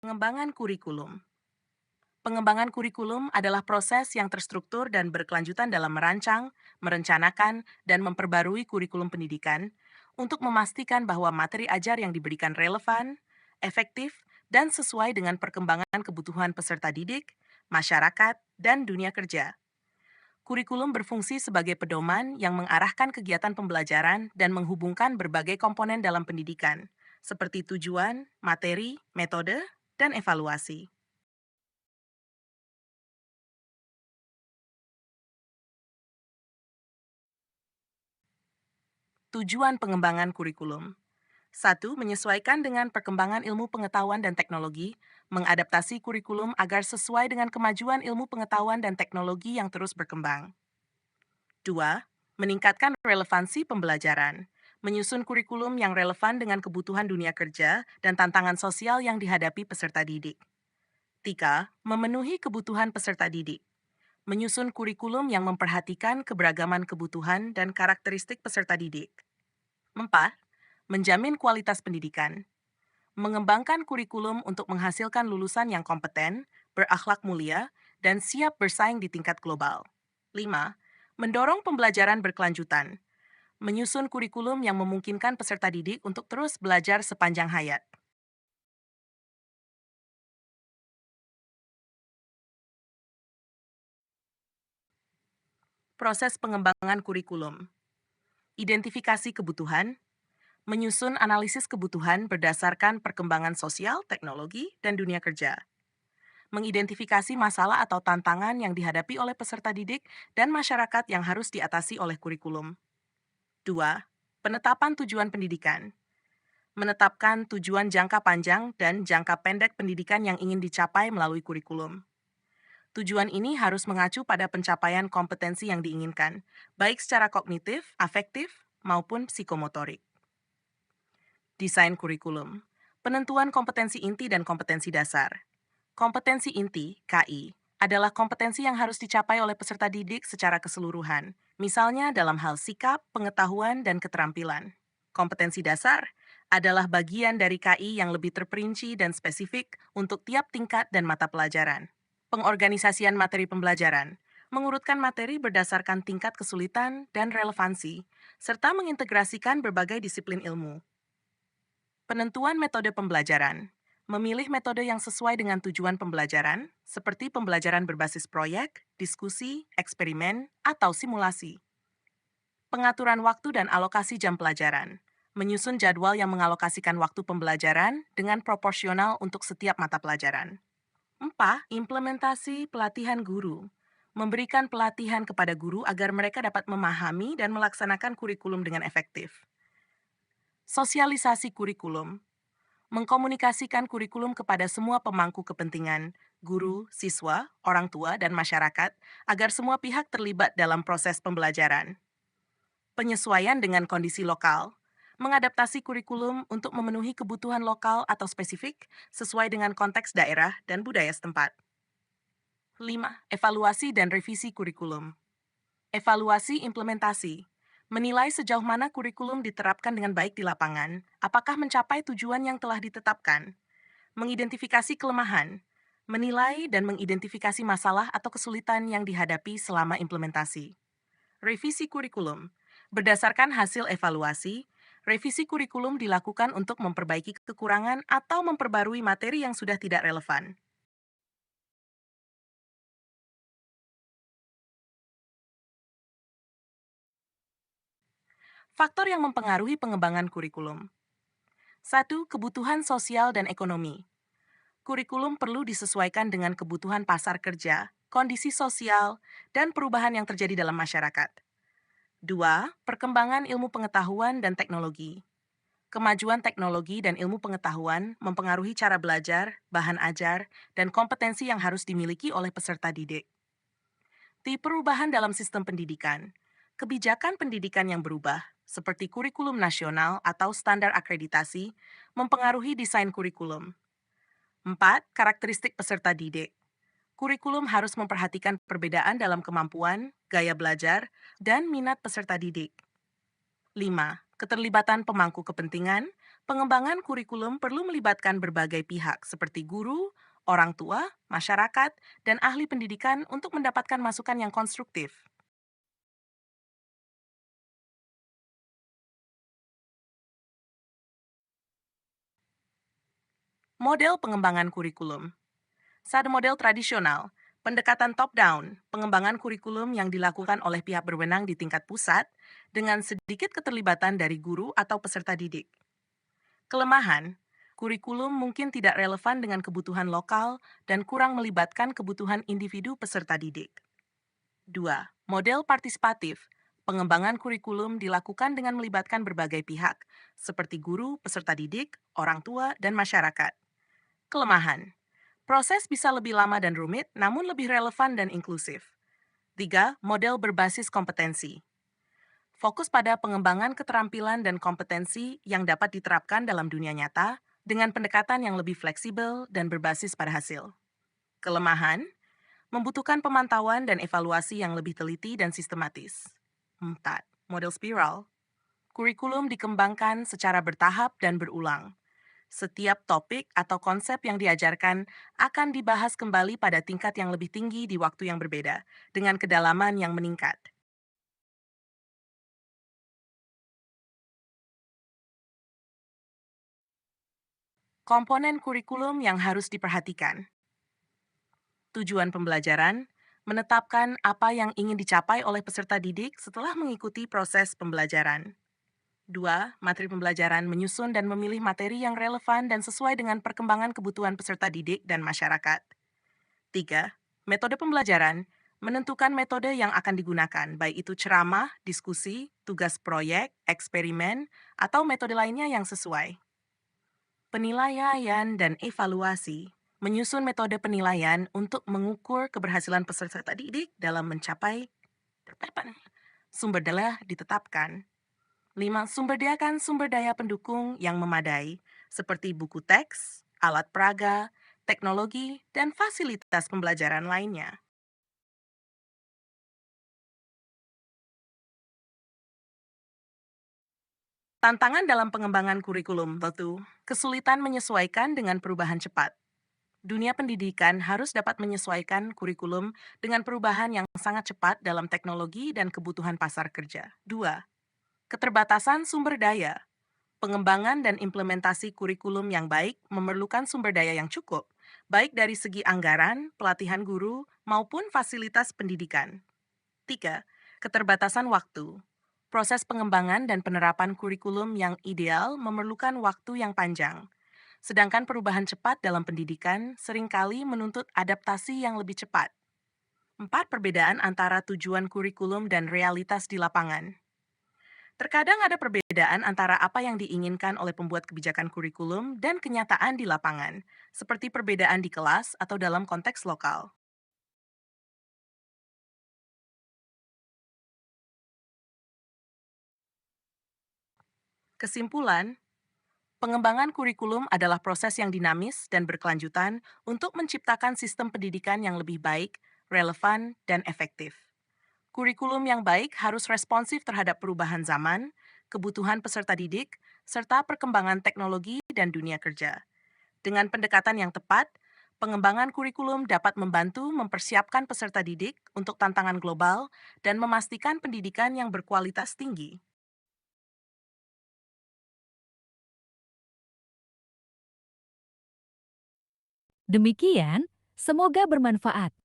Pengembangan kurikulum. Pengembangan kurikulum adalah proses yang terstruktur dan berkelanjutan dalam merancang, merencanakan, dan memperbarui kurikulum pendidikan untuk memastikan bahwa materi ajar yang diberikan relevan, efektif, dan sesuai dengan perkembangan kebutuhan peserta didik, masyarakat, dan dunia kerja. Kurikulum berfungsi sebagai pedoman yang mengarahkan kegiatan pembelajaran dan menghubungkan berbagai komponen dalam pendidikan, seperti tujuan, materi, metode, dan evaluasi. Tujuan pengembangan kurikulum. Satu, menyesuaikan dengan perkembangan ilmu pengetahuan dan teknologi, mengadaptasi kurikulum agar sesuai dengan kemajuan ilmu pengetahuan dan teknologi yang terus berkembang. Dua, meningkatkan relevansi pembelajaran, menyusun kurikulum yang relevan dengan kebutuhan dunia kerja dan tantangan sosial yang dihadapi peserta didik. Tiga, memenuhi kebutuhan peserta didik, menyusun kurikulum yang memperhatikan keberagaman kebutuhan dan karakteristik peserta didik. Empat, menjamin kualitas pendidikan, mengembangkan kurikulum untuk menghasilkan lulusan yang kompeten, berakhlak mulia, dan siap bersaing di tingkat global. 5. Mendorong pembelajaran berkelanjutan, menyusun kurikulum yang memungkinkan peserta didik untuk terus belajar sepanjang hayat. Proses pengembangan kurikulum. Identifikasi kebutuhan, menyusun analisis kebutuhan berdasarkan perkembangan sosial, teknologi, dan dunia kerja. Mengidentifikasi masalah atau tantangan yang dihadapi oleh peserta didik dan masyarakat yang harus diatasi oleh kurikulum. 2. Penetapan tujuan pendidikan. Menetapkan tujuan jangka panjang dan jangka pendek pendidikan yang ingin dicapai melalui kurikulum. Tujuan ini harus mengacu pada pencapaian kompetensi yang diinginkan, baik secara kognitif, afektif, maupun psikomotorik. Desain kurikulum. Penentuan kompetensi inti dan kompetensi dasar. Kompetensi inti, KI, adalah kompetensi yang harus dicapai oleh peserta didik secara keseluruhan, misalnya dalam hal sikap, pengetahuan, dan keterampilan. Kompetensi dasar adalah bagian dari KI yang lebih terperinci dan spesifik untuk tiap tingkat dan mata pelajaran. Pengorganisasian materi pembelajaran mengurutkan materi berdasarkan tingkat kesulitan dan relevansi, serta mengintegrasikan berbagai disiplin ilmu. Penentuan metode pembelajaran. Memilih metode yang sesuai dengan tujuan pembelajaran, seperti pembelajaran berbasis proyek, diskusi, eksperimen, atau simulasi. Pengaturan waktu dan alokasi jam pelajaran. Menyusun jadwal yang mengalokasikan waktu pembelajaran dengan proporsional untuk setiap mata pelajaran. 4. Implementasi pelatihan guru. Memberikan pelatihan kepada guru agar mereka dapat memahami dan melaksanakan kurikulum dengan efektif. Sosialisasi kurikulum. Mengkomunikasikan kurikulum kepada semua pemangku kepentingan, guru, siswa, orang tua, dan masyarakat, agar semua pihak terlibat dalam proses pembelajaran. Penyesuaian dengan kondisi lokal. Mengadaptasi kurikulum untuk memenuhi kebutuhan lokal atau spesifik sesuai dengan konteks daerah dan budaya setempat. 5. Evaluasi dan revisi kurikulum. Evaluasi implementasi. Menilai sejauh mana kurikulum diterapkan dengan baik di lapangan, apakah mencapai tujuan yang telah ditetapkan. Mengidentifikasi kelemahan, menilai dan mengidentifikasi masalah atau kesulitan yang dihadapi selama implementasi. Revisi kurikulum. Berdasarkan hasil evaluasi, revisi kurikulum dilakukan untuk memperbaiki kekurangan atau memperbarui materi yang sudah tidak relevan. Faktor yang mempengaruhi pengembangan kurikulum. Satu, kebutuhan sosial dan ekonomi. Kurikulum perlu disesuaikan dengan kebutuhan pasar kerja, kondisi sosial, dan perubahan yang terjadi dalam masyarakat. Dua, perkembangan ilmu pengetahuan dan teknologi. Kemajuan teknologi dan ilmu pengetahuan mempengaruhi cara belajar, bahan ajar, dan kompetensi yang harus dimiliki oleh peserta didik. Perubahan dalam sistem pendidikan. Kebijakan pendidikan yang berubah, seperti kurikulum nasional atau standar akreditasi, mempengaruhi desain kurikulum. 4. Karakteristik peserta didik. Kurikulum harus memperhatikan perbedaan dalam kemampuan, gaya belajar, dan minat peserta didik. 5. Keterlibatan pemangku kepentingan, Pengembangan kurikulum perlu melibatkan berbagai pihak seperti guru, orang tua, masyarakat, dan ahli pendidikan untuk mendapatkan masukan yang konstruktif. Model pengembangan kurikulum. Saat model tradisional, pendekatan top-down, pengembangan kurikulum yang dilakukan oleh pihak berwenang di tingkat pusat dengan sedikit keterlibatan dari guru atau peserta didik. Kelemahan, kurikulum mungkin tidak relevan dengan kebutuhan lokal dan kurang melibatkan kebutuhan individu peserta didik. 2. Model partisipatif. Pengembangan kurikulum dilakukan dengan melibatkan berbagai pihak, seperti guru, peserta didik, orang tua, dan masyarakat. Kelemahan, proses bisa lebih lama dan rumit, namun lebih relevan dan inklusif. 3. Model berbasis kompetensi. Fokus pada pengembangan keterampilan dan kompetensi yang dapat diterapkan dalam dunia nyata dengan pendekatan yang lebih fleksibel dan berbasis pada hasil. Kelemahan, membutuhkan pemantauan dan evaluasi yang lebih teliti dan sistematis. 4. Model spiral. Kurikulum dikembangkan secara bertahap dan berulang. Setiap topik atau konsep yang diajarkan akan dibahas kembali pada tingkat yang lebih tinggi di waktu yang berbeda, dengan kedalaman yang meningkat. Komponen kurikulum yang harus diperhatikan. Tujuan pembelajaran, menetapkan apa yang ingin dicapai oleh peserta didik setelah mengikuti proses pembelajaran. 2. Materi pembelajaran menyusun dan memilih materi yang relevan dan sesuai dengan perkembangan kebutuhan peserta didik dan masyarakat. 3. Metode pembelajaran, menentukan metode yang akan digunakan, baik itu ceramah, diskusi, tugas proyek, eksperimen, atau metode lainnya yang sesuai. Penilaian dan evaluasi, menyusun metode penilaian untuk mengukur keberhasilan peserta didik dalam mencapai sumber daya ditetapkan. 5. Sumber daya pendukung yang memadai, seperti buku teks, alat peraga, teknologi, dan fasilitas pembelajaran lainnya. Tantangan dalam pengembangan kurikulum tentu kesulitan menyesuaikan dengan perubahan cepat. Dunia pendidikan harus dapat menyesuaikan kurikulum dengan perubahan yang sangat cepat dalam teknologi dan kebutuhan pasar kerja. 2. Keterbatasan sumber daya. Pengembangan dan implementasi kurikulum yang baik memerlukan sumber daya yang cukup, baik dari segi anggaran, pelatihan guru, maupun fasilitas pendidikan. 3. Keterbatasan waktu. Proses pengembangan dan penerapan kurikulum yang ideal memerlukan waktu yang panjang. Sedangkan perubahan cepat dalam pendidikan seringkali menuntut adaptasi yang lebih cepat. 4. Perbedaan antara tujuan kurikulum dan realitas di lapangan. Terkadang ada perbedaan antara apa yang diinginkan oleh pembuat kebijakan kurikulum dan kenyataan di lapangan, seperti perbedaan di kelas atau dalam konteks lokal. Kesimpulan, pengembangan kurikulum adalah proses yang dinamis dan berkelanjutan untuk menciptakan sistem pendidikan yang lebih baik, relevan, dan efektif. Kurikulum yang baik harus responsif terhadap perubahan zaman, kebutuhan peserta didik, serta perkembangan teknologi dan dunia kerja. Dengan pendekatan yang tepat, pengembangan kurikulum dapat membantu mempersiapkan peserta didik untuk tantangan global dan memastikan pendidikan yang berkualitas tinggi. Demikian, semoga bermanfaat.